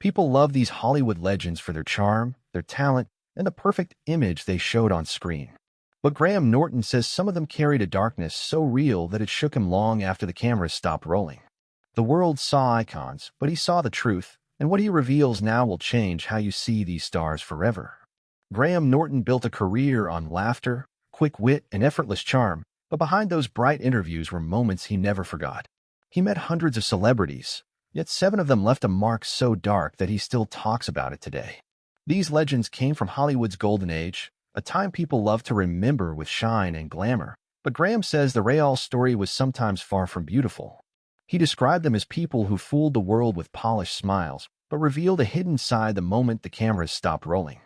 People love these Hollywood legends for their charm, their talent, and the perfect image they showed on screen. But Graham Norton says some of them carried a darkness so real that it shook him long after the cameras stopped rolling. The world saw icons, but he saw the truth, and what he reveals now will change how you see these stars forever. Graham Norton built a career on laughter, quick wit, and effortless charm, but behind those bright interviews were moments he never forgot. He met hundreds of celebrities, yet 7 of them left a mark so dark that he still talks about it today. These legends came from Hollywood's golden age, a time people love to remember with shine and glamour, but Graham says the real story was sometimes far from beautiful. He described them as people who fooled the world with polished smiles, but revealed a hidden side the moment the cameras stopped rolling.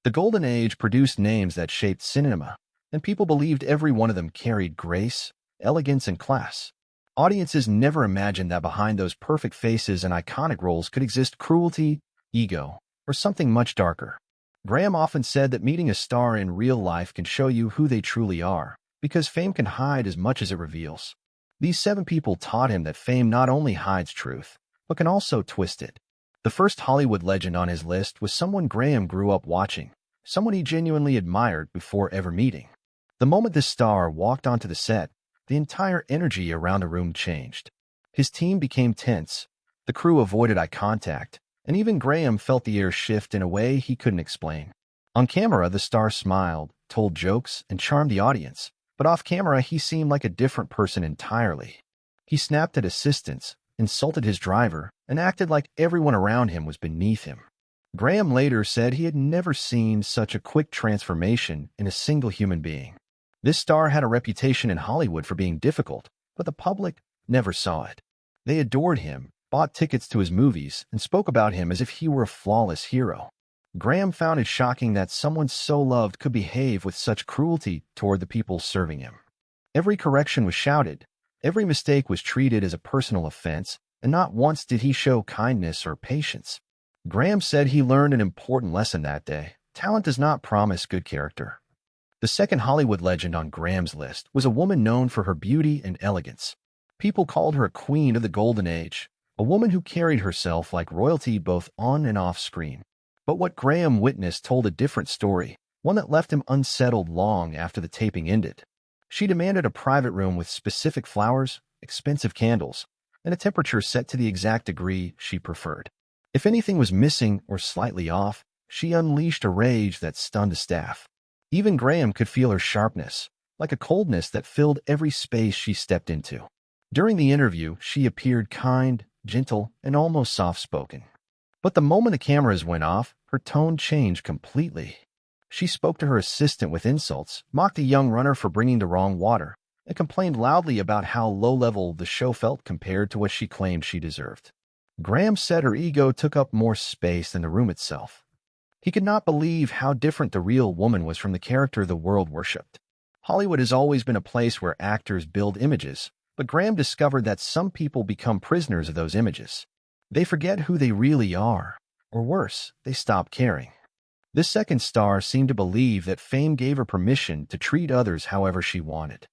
The golden age produced names that shaped cinema, and people believed every one of them carried grace, elegance, and class. Audiences never imagined that behind those perfect faces and iconic roles could exist cruelty, ego, or something much darker. Graham often said that meeting a star in real life can show you who they truly are, because fame can hide as much as it reveals. These 7 people taught him that fame not only hides truth, but can also twist it. The first Hollywood legend on his list was someone Graham grew up watching, someone he genuinely admired before ever meeting. The moment this star walked onto the set, the entire energy around the room changed. His team became tense, the crew avoided eye contact, and even Graham felt the air shift in a way he couldn't explain. On camera, the star smiled, told jokes, and charmed the audience, but off camera he seemed like a different person entirely. He snapped at assistants, insulted his driver, and acted like everyone around him was beneath him. Graham later said he had never seen such a quick transformation in a single human being. This star had a reputation in Hollywood for being difficult, but the public never saw it. They adored him, bought tickets to his movies, and spoke about him as if he were a flawless hero. Graham found it shocking that someone so loved could behave with such cruelty toward the people serving him. Every correction was shouted, every mistake was treated as a personal offense, and not once did he show kindness or patience. Graham said he learned an important lesson that day. Talent does not promise good character. The second Hollywood legend on Graham's list was a woman known for her beauty and elegance. People called her a queen of the golden age, a woman who carried herself like royalty both on and off screen. But what Graham witnessed told a different story, one that left him unsettled long after the taping ended. She demanded a private room with specific flowers, expensive candles, and a temperature set to the exact degree she preferred. If anything was missing or slightly off, she unleashed a rage that stunned the staff. Even Graham could feel her sharpness, like a coldness that filled every space she stepped into. During the interview, she appeared kind, gentle, and almost soft-spoken. But the moment the cameras went off, her tone changed completely. She spoke to her assistant with insults, mocked a young runner for bringing the wrong water, and complained loudly about how low-level the show felt compared to what she claimed she deserved. Graham said her ego took up more space than the room itself. He could not believe how different the real woman was from the character the world worshipped. Hollywood has always been a place where actors build images, but Graham discovered that some people become prisoners of those images. They forget who they really are, or worse, they stop caring. This second star seemed to believe that fame gave her permission to treat others however she wanted.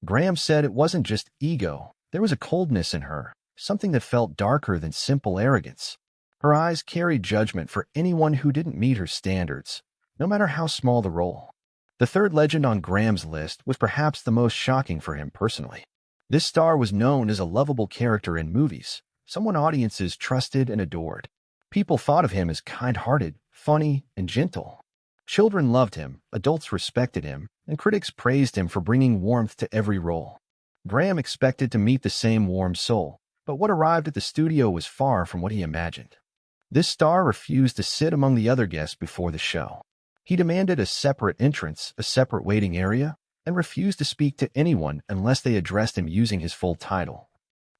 Graham said it wasn't just ego, there was a coldness in her, something that felt darker than simple arrogance. Her eyes carried judgment for anyone who didn't meet her standards, no matter how small the role. The third legend on Graham's list was perhaps the most shocking for him personally. This star was known as a lovable character in movies, someone audiences trusted and adored. People thought of him as kind-hearted, funny, and gentle. Children loved him, adults respected him, and critics praised him for bringing warmth to every role. Graham expected to meet the same warm soul, but what arrived at the studio was far from what he imagined. This star refused to sit among the other guests before the show. He demanded a separate entrance, a separate waiting area, and refused to speak to anyone unless they addressed him using his full title.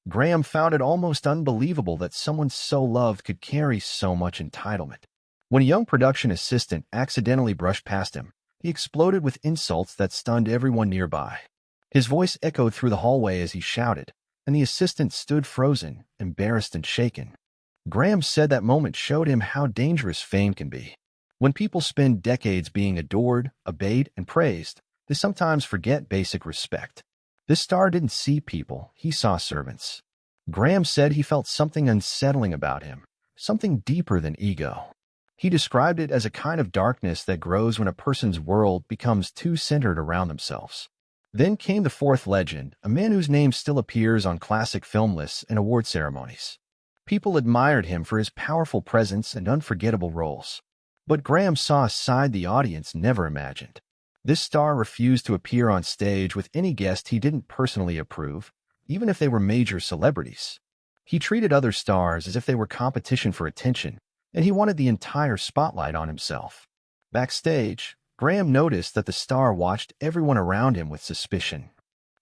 Graham found it almost unbelievable that someone so loved could carry so much entitlement. When a young production assistant accidentally brushed past him, he exploded with insults that stunned everyone nearby. His voice echoed through the hallway as he shouted, and the assistant stood frozen, embarrassed and shaken. Graham said that moment showed him how dangerous fame can be. When people spend decades being adored, obeyed, and praised, they sometimes forget basic respect. This star didn't see people, he saw servants. Graham said he felt something unsettling about him, something deeper than ego. He described it as a kind of darkness that grows when a person's world becomes too centered around themselves. Then came the fourth legend, a man whose name still appears on classic film lists and award ceremonies. People admired him for his powerful presence and unforgettable roles. But Graham saw a side the audience never imagined. This star refused to appear on stage with any guest he didn't personally approve, even if they were major celebrities. He treated other stars as if they were competition for attention, and he wanted the entire spotlight on himself. Backstage, Graham noticed that the star watched everyone around him with suspicion.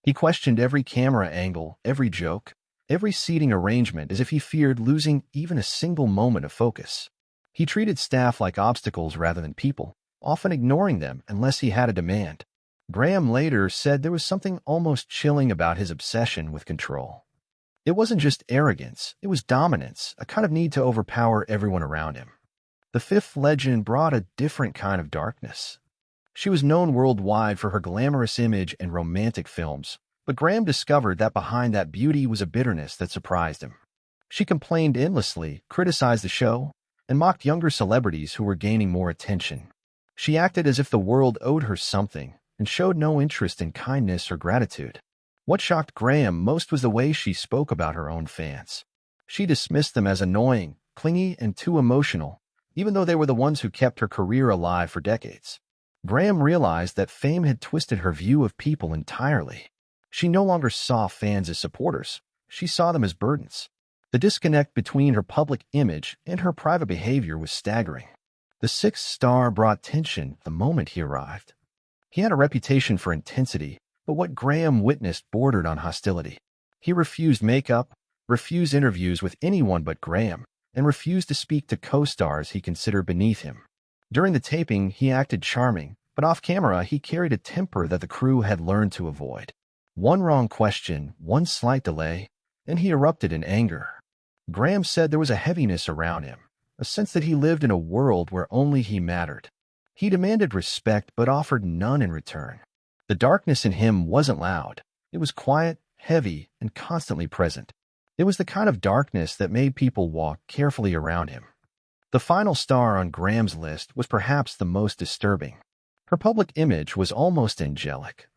He questioned every camera angle, every joke, every seating arrangement as if he feared losing even a single moment of focus. He treated staff like obstacles rather than people, often ignoring them unless he had a demand. Graham later said there was something almost chilling about his obsession with control. It wasn't just arrogance, it was dominance, a kind of need to overpower everyone around him. The fifth legend brought a different kind of darkness. She was known worldwide for her glamorous image and romantic films, but Graham discovered that behind that beauty was a bitterness that surprised him. She complained endlessly, criticized the show, and mocked younger celebrities who were gaining more attention. She acted as if the world owed her something and showed no interest in kindness or gratitude. What shocked Graham most was the way she spoke about her own fans. She dismissed them as annoying, clingy, and too emotional, even though they were the ones who kept her career alive for decades. Graham realized that fame had twisted her view of people entirely. She no longer saw fans as supporters. She saw them as burdens. The disconnect between her public image and her private behavior was staggering. The sixth star brought tension the moment he arrived. He had a reputation for intensity, but what Graham witnessed bordered on hostility. He refused makeup, refused interviews with anyone but Graham, and refused to speak to co-stars he considered beneath him. During the taping, he acted charming, but off-camera he carried a temper that the crew had learned to avoid. One wrong question, one slight delay, and he erupted in anger. Graham said there was a heaviness around him, a sense that he lived in a world where only he mattered. He demanded respect but offered none in return. The darkness in him wasn't loud. It was quiet, heavy, and constantly present. It was the kind of darkness that made people walk carefully around him. The final star on Graham's list was perhaps the most disturbing. Her public image was almost angelic.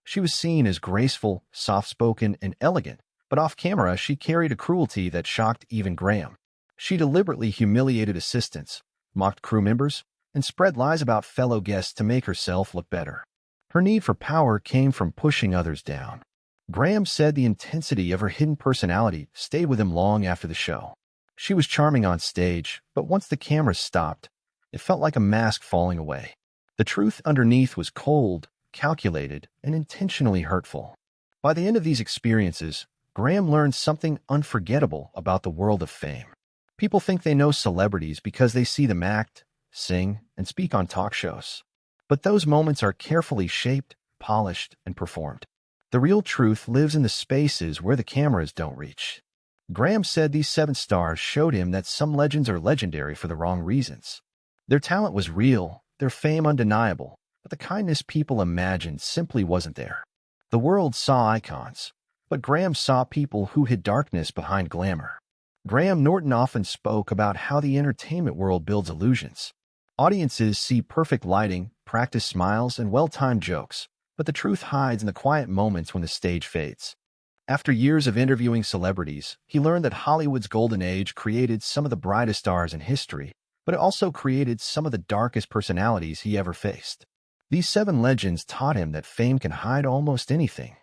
She was seen as graceful, soft-spoken, and elegant, but off-camera she carried a cruelty that shocked even Graham. She deliberately humiliated assistants, mocked crew members, and spread lies about fellow guests to make herself look better. Her need for power came from pushing others down. Graham said the intensity of her hidden personality stayed with him long after the show. She was charming on stage, but once the cameras stopped, it felt like a mask falling away. The truth underneath was cold, calculated, and intentionally hurtful. By the end of these experiences, Graham learned something unforgettable about the world of fame. People think they know celebrities because they see them act, sing, and speak on talk shows. But those moments are carefully shaped, polished, and performed. The real truth lives in the spaces where the cameras don't reach. Graham said these 7 stars showed him that some legends are legendary for the wrong reasons. Their talent was real, their fame undeniable, but the kindness people imagined simply wasn't there. The world saw icons, but Graham saw people who hid darkness behind glamour. Graham Norton often spoke about how the entertainment world builds illusions. Audiences see perfect lighting, practiced smiles, and well-timed jokes, but the truth hides in the quiet moments when the stage fades. After years of interviewing celebrities, he learned that Hollywood's golden age created some of the brightest stars in history, but it also created some of the darkest personalities he ever faced. These 7 legends taught him that fame can hide almost anything.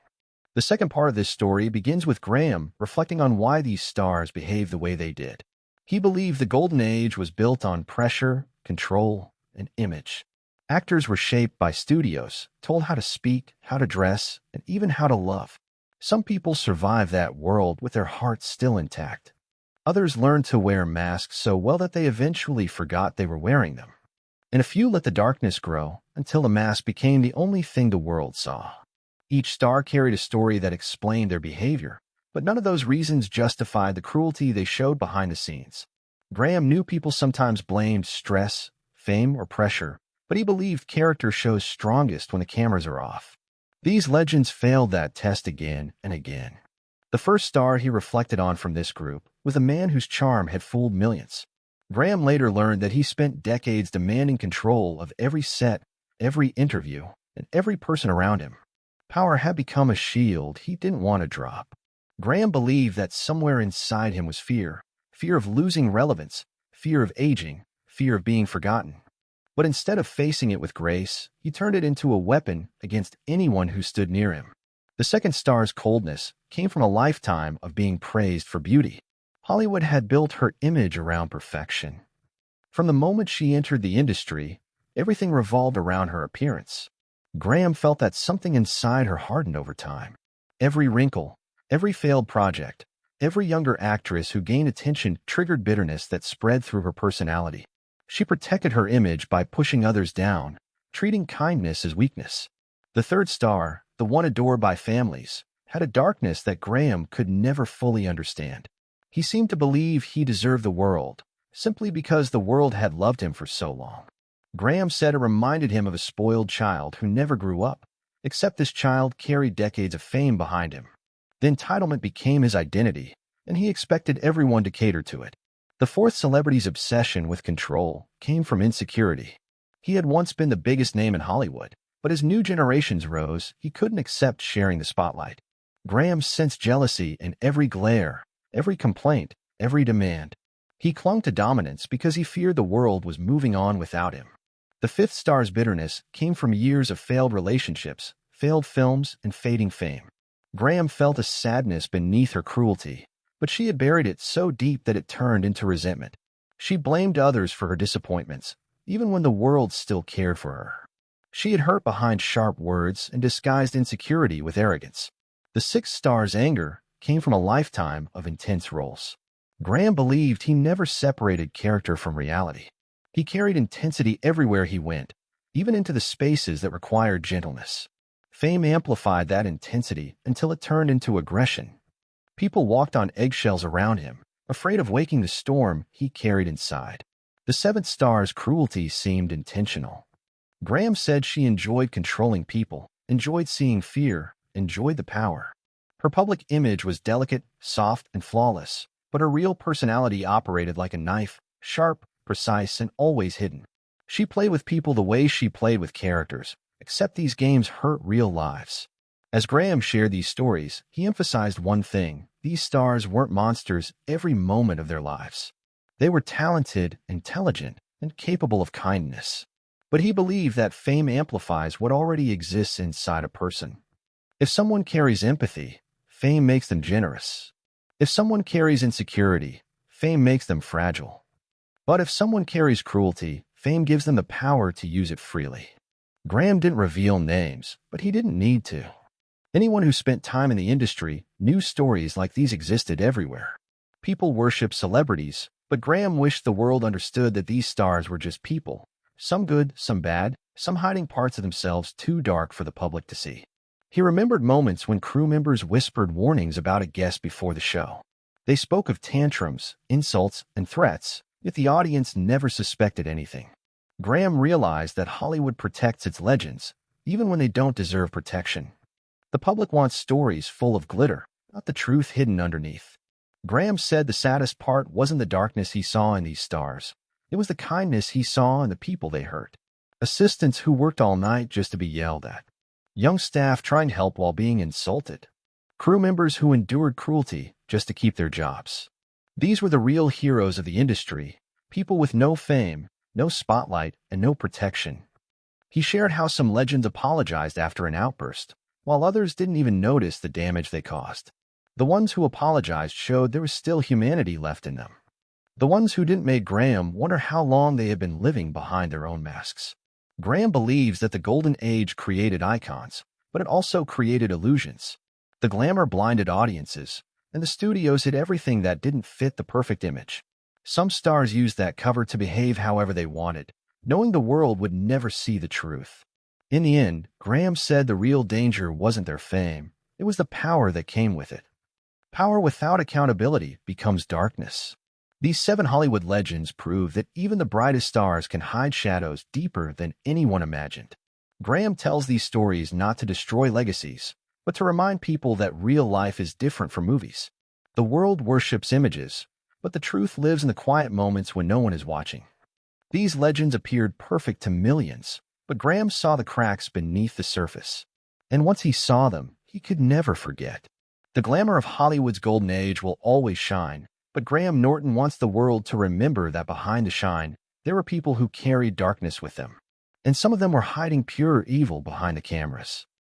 The second part of this story begins with Graham reflecting on why these stars behaved the way they did. He believed the golden age was built on pressure, control, and image. Actors were shaped by studios, told how to speak, how to dress, and even how to love. Some people survived that world with their hearts still intact. Others learned to wear masks so well that they eventually forgot they were wearing them. And a few let the darkness grow until the mask became the only thing the world saw. Each star carried a story that explained their behavior, but none of those reasons justified the cruelty they showed behind the scenes. Graham knew people sometimes blamed stress, fame, or pressure, but he believed character shows strongest when the cameras are off. These legends failed that test again and again. The first star he reflected on from this group was a man whose charm had fooled millions. Graham later learned that he spent decades demanding control of every set, every interview, and every person around him. Power had become a shield he didn't want to drop. Graham believed that somewhere inside him was fear, fear of losing relevance, fear of aging, fear of being forgotten. But instead of facing it with grace, he turned it into a weapon against anyone who stood near him. The second star's coldness came from a lifetime of being praised for beauty. Hollywood had built her image around perfection. From the moment she entered the industry, everything revolved around her appearance. Graham felt that something inside her hardened over time. Every wrinkle, every failed project, every younger actress who gained attention triggered bitterness that spread through her personality. She protected her image by pushing others down, treating kindness as weakness. The third star, the one adored by families, had a darkness that Graham could never fully understand. He seemed to believe he deserved the world, simply because the world had loved him for so long. Graham said it reminded him of a spoiled child who never grew up, except this child carried decades of fame behind him. The entitlement became his identity, and he expected everyone to cater to it. The fourth celebrity's obsession with control came from insecurity. He had once been the biggest name in Hollywood, but as new generations rose, he couldn't accept sharing the spotlight. Graham sensed jealousy in every glare, every complaint, every demand. He clung to dominance because he feared the world was moving on without him. The fifth star's bitterness came from years of failed relationships, failed films, and fading fame. Graham felt a sadness beneath her cruelty, but she had buried it so deep that it turned into resentment. She blamed others for her disappointments, even when the world still cared for her. She had hurt behind sharp words and disguised insecurity with arrogance. The sixth star's anger came from a lifetime of intense roles. Graham believed he never separated character from reality. He carried intensity everywhere he went, even into the spaces that required gentleness. Fame amplified that intensity until it turned into aggression. People walked on eggshells around him, afraid of waking the storm he carried inside. The seventh star's cruelty seemed intentional. Graham said she enjoyed controlling people, enjoyed seeing fear, enjoyed the power. Her public image was delicate, soft, and flawless, but her real personality operated like a knife, sharp, precise, and always hidden. She played with people the way she played with characters, except these games hurt real lives. As Graham shared these stories, he emphasized one thing: these stars weren't monsters every moment of their lives. They were talented, intelligent, and capable of kindness. But he believed that fame amplifies what already exists inside a person. If someone carries empathy, fame makes them generous. If someone carries insecurity, fame makes them fragile. But if someone carries cruelty, fame gives them the power to use it freely. Graham didn't reveal names, but he didn't need to. Anyone who spent time in the industry knew stories like these existed everywhere. People worship celebrities, but Graham wished the world understood that these stars were just people, some good, some bad, some hiding parts of themselves too dark for the public to see. He remembered moments when crew members whispered warnings about a guest before the show. They spoke of tantrums, insults, and threats, yet the audience never suspected anything. Graham realized that Hollywood protects its legends, even when they don't deserve protection. The public wants stories full of glitter, not the truth hidden underneath. Graham said the saddest part wasn't the darkness he saw in these stars. It was the kindness he saw in the people they hurt. Assistants who worked all night just to be yelled at. Young staff trying to help while being insulted. Crew members who endured cruelty just to keep their jobs. These were the real heroes of the industry, people with no fame, no spotlight, and no protection. He shared how some legends apologized after an outburst, while others didn't even notice the damage they caused. The ones who apologized showed there was still humanity left in them. The ones who didn't made Graham wonder how long they had been living behind their own masks. Graham believes that the golden age created icons, but it also created illusions. The glamour blinded audiences, and the studios hid everything that didn't fit the perfect image. Some stars used that cover to behave however they wanted, knowing the world would never see the truth. In the end, Graham said the real danger wasn't their fame, it was the power that came with it. Power without accountability becomes darkness. These 7 Hollywood legends prove that even the brightest stars can hide shadows deeper than anyone imagined. Graham tells these stories not to destroy legacies, but to remind people that real life is different from movies. The world worships images, but the truth lives in the quiet moments when no one is watching. These legends appeared perfect to millions, but Graham saw the cracks beneath the surface. And once he saw them, he could never forget. The glamour of Hollywood's golden age will always shine, but Graham Norton wants the world to remember that behind the shine, there were people who carried darkness with them. And some of them were hiding pure evil behind the cameras.